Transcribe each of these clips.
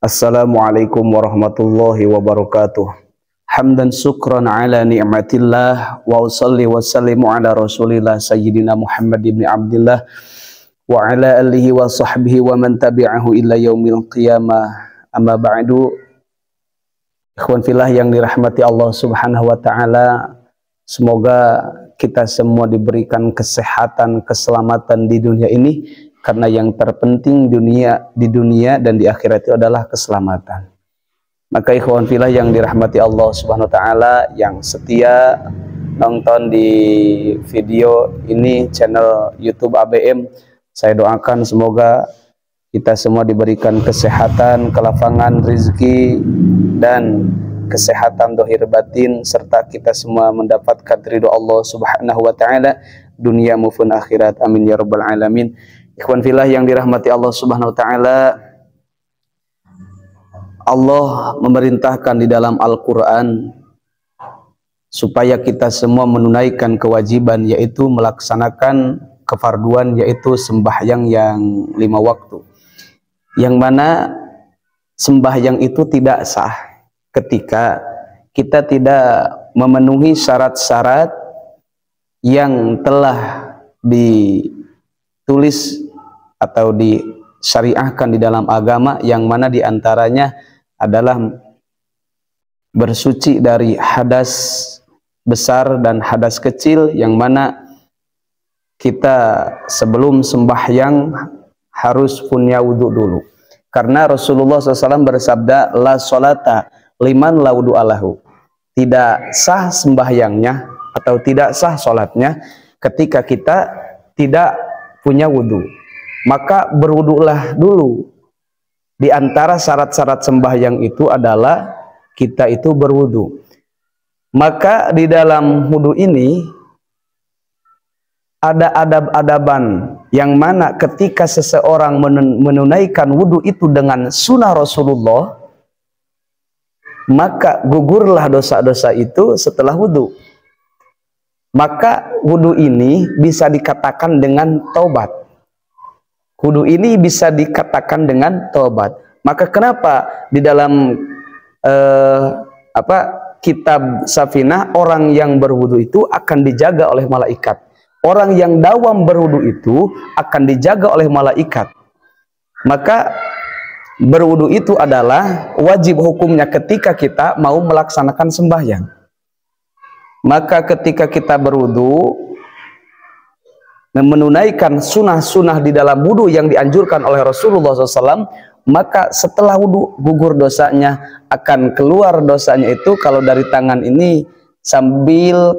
Assalamualaikum warahmatullahi wabarakatuh. Hamdan syukran ala ni'matillah wa usalli wa sallimu ala rasulillah sayyidina Muhammad ibn Abdillah wa ala alihi wa sahbihi wa man tabi'ahu illa yaumil qiyamah. Amma ba'du. Ikhwan fillah yang dirahmati Allah Subhanahu wa taala, semoga kita semua diberikan kesehatan, keselamatan di dunia ini, karena yang terpenting di dunia dan di akhirat itu adalah keselamatan. Maka ikhwan fillah yang dirahmati Allah Subhanahu wa taala, yang setia nonton di video ini channel YouTube ABM, saya doakan semoga kita semua diberikan kesehatan, kelapangan rezeki dan kesehatan dohir batin, serta kita semua mendapatkan ridho Allah Subhanahu wa taala dunia maupun akhirat. Amin ya rabbal alamin. Ikhwan fillah yang dirahmati Allah Subhanahu wa taala, Allah memerintahkan di dalam Al-Qur'an supaya kita semua menunaikan kewajiban, yaitu melaksanakan kefarduan, yaitu sembahyang yang 5 waktu. Yang mana sembahyang itu tidak sah ketika kita tidak memenuhi syarat-syarat yang telah ditulis atau disyariahkan di dalam agama, yang mana diantaranya adalah bersuci dari hadas besar dan hadas kecil, yang mana kita sebelum sembahyang harus punya wudhu dulu, karena Rasulullah SAW bersabda, la sholata liman la wudhu alahu, tidak sah sembahyangnya atau tidak sah sholatnya ketika kita tidak punya wudhu. Maka berwudulah dulu. Di antara syarat-syarat sembahyang itu adalah kita itu berwudu. Maka di dalam wudu ini ada adab-adaban yang mana ketika seseorang menunaikan wudu itu dengan sunnah Rasulullah, maka gugurlah dosa-dosa itu setelah wudu. Maka wudu ini bisa dikatakan dengan taubat. Wudu ini bisa dikatakan dengan taubat. Maka kenapa di dalam kitab Safinah, orang yang berwudu itu akan dijaga oleh malaikat. Orang yang dawam berwudu itu akan dijaga oleh malaikat. Maka berwudu itu adalah wajib hukumnya ketika kita mau melaksanakan sembahyang. Maka ketika kita berwudu, menunaikan sunnah-sunnah di dalam wudu yang dianjurkan oleh Rasulullah SAW, maka setelah wudu gugur dosanya, akan keluar dosanya itu kalau dari tangan ini sambil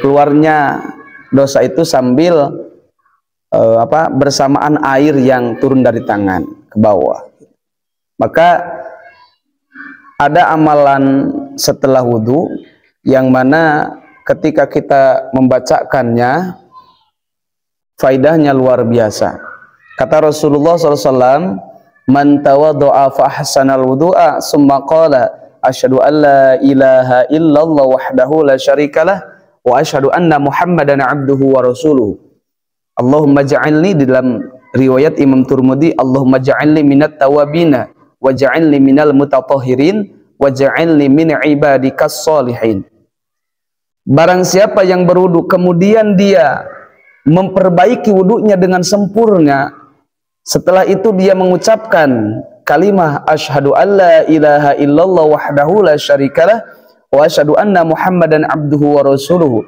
keluarnya dosa itu sambil bersamaan air yang turun dari tangan ke bawah. Maka ada amalan setelah wudu yang mana ketika kita membacakannya faidahnya luar biasa. Kata Rasulullah SAW, man tawaddu'a fa ahsanal wudu'a summa qala asyhadu an la ilaha illallah wahdahu la syarikalah wa asyhadu anna muhammadan abduhu wa rasuluhu. Allahumma ja'alni, di dalam riwayat Imam Turmudi, Allahumma ja'alni minat tawabina wa ja'alni minal mutatahhirin wa ja'alni min ibadikas sholihin. Barang siapa yang berwudu kemudian dia memperbaiki wudunya dengan sempurna, setelah itu dia mengucapkan kalimah asyhadu alla ilaha illallah wahdahu la syarikalah wa asyhadu anna muhammadan abduhu wa rasuluhu.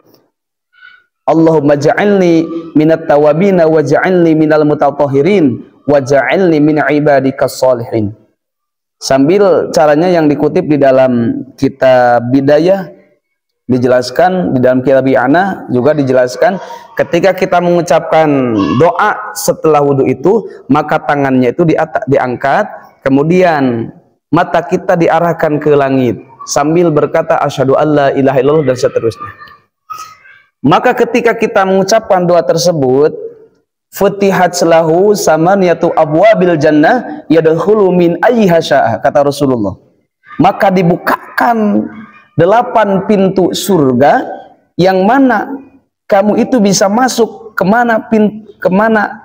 Allahumma ja'alni minat tawabina wa ja'alni minal mutatahhirin wa ja'alni min ibadikas sholihin. Sambil caranya yang dikutip di dalam kitab Bidayah dijelaskan, di dalam kitab I'anah juga dijelaskan, ketika kita mengucapkan doa setelah wudu itu, maka tangannya itu diangkat, kemudian mata kita diarahkan ke langit sambil berkata asyhadu alla ilaha illallah dan seterusnya. Maka ketika kita mengucapkan doa tersebut, futihat lahu samaniyatu abwabil jannah yadkhulu min ayyiha syaa, kata Rasulullah. Maka dibukakan 8 pintu surga, yang mana kamu itu bisa masuk kemana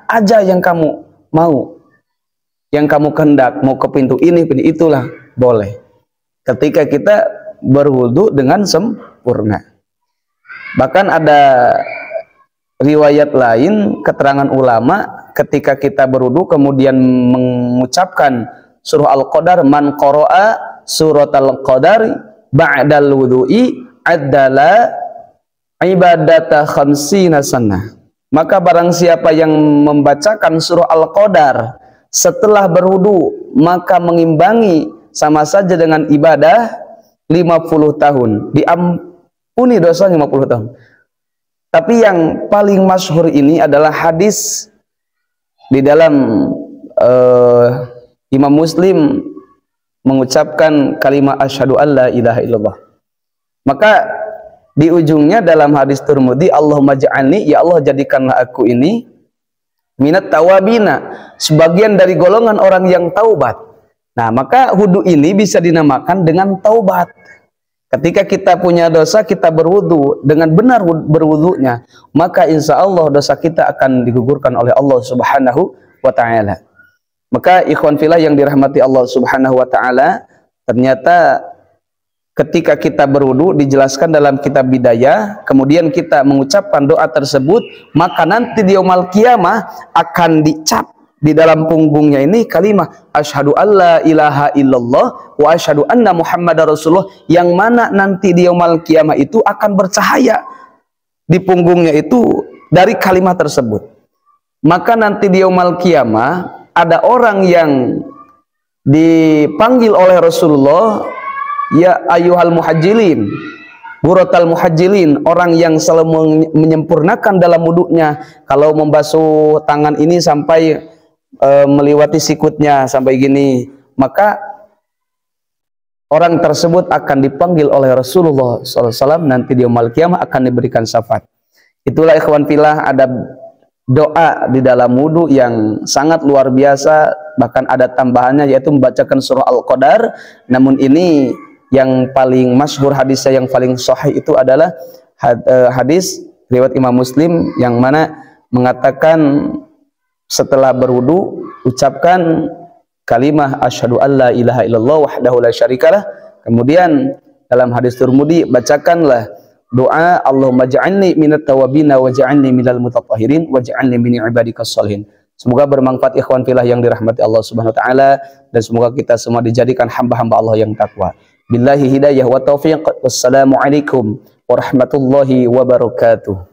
aja yang kamu mau. yang kamu kehendak, mau ke pintu ini, pintu itulah, boleh. Ketika kita berwudu dengan sempurna. Bahkan ada riwayat lain, keterangan ulama, ketika kita berwudu kemudian mengucapkan surah Al-Qadar, man qara'a surat Al-Qadar ba'dal wudu'i adalah ibadata khamsina sanah. Maka barang siapa yang membacakan surah Al-Qadar setelah berwudu, maka mengimbangi sama saja dengan ibadah 50 tahun. Diampuni dosa 50 tahun. Tapi yang paling masyhur ini adalah hadis di dalam Imam Muslim mengucapkan kalimat asyhadu alla ilaha illallah. Maka di ujungnya dalam hadis Tirmidzi, Allahumma ja'alni, ya Allah jadikanlah aku ini minat tawabina, sebagian dari golongan orang yang taubat. Nah, maka wudu ini bisa dinamakan dengan taubat. Ketika kita punya dosa, kita berwudu dengan benar berwudunya, maka insya Allah dosa kita akan digugurkan oleh Allah Subhanahu wa ta'ala. Maka ikhwan fillah yang dirahmati Allah Subhanahu wa ta'ala, ternyata ketika kita berwudu dijelaskan dalam kitab Bidayah, kemudian kita mengucapkan doa tersebut, maka nanti di yaumul qiyamah akan dicap di dalam punggungnya ini kalimat asyhadu alla ilaha illallah wa asyhadu anna muhammadar rasulullah, yang mana nanti di yaumul qiyamah itu akan bercahaya di punggungnya itu dari kalimat tersebut. Maka nanti di yaumul qiyamah ada orang yang dipanggil oleh Rasulullah, ya ayyuhal muhajjilin, buratal muhajjilin, orang yang selalu menyempurnakan dalam wudunya. Kalau membasuh tangan ini sampai meliwati sikutnya sampai gini, maka orang tersebut akan dipanggil oleh Rasulullah SAW, nanti di yaumul qiyamah akan diberikan syafaat. Itulah ikhwan fillah, ada doa di dalam wudu yang sangat luar biasa, bahkan ada tambahannya yaitu membacakan surah Al-Qadar. Namun ini yang paling masyhur hadisnya, yang paling sahih itu adalah hadis riwayat Imam Muslim yang mana mengatakan setelah berwudu ucapkan kalimah asyhadu alla ilaha illallah wahdahu la syarikalah. Kemudian dalam hadis Tirmidzi bacakanlah doa Allahumma ja'alni minat tawabina wa ja'alni minal mutatahhirin wa ja'alni min ibadikas sholihin. Semoga bermanfaat ikhwan fillah yang dirahmati Allah Subhanahu wa taala, dan semoga kita semua dijadikan hamba-hamba Allah yang takwa. Billahi hidayah wa taufiq. Wassalamualaikum warahmatullahi wabarakatuh.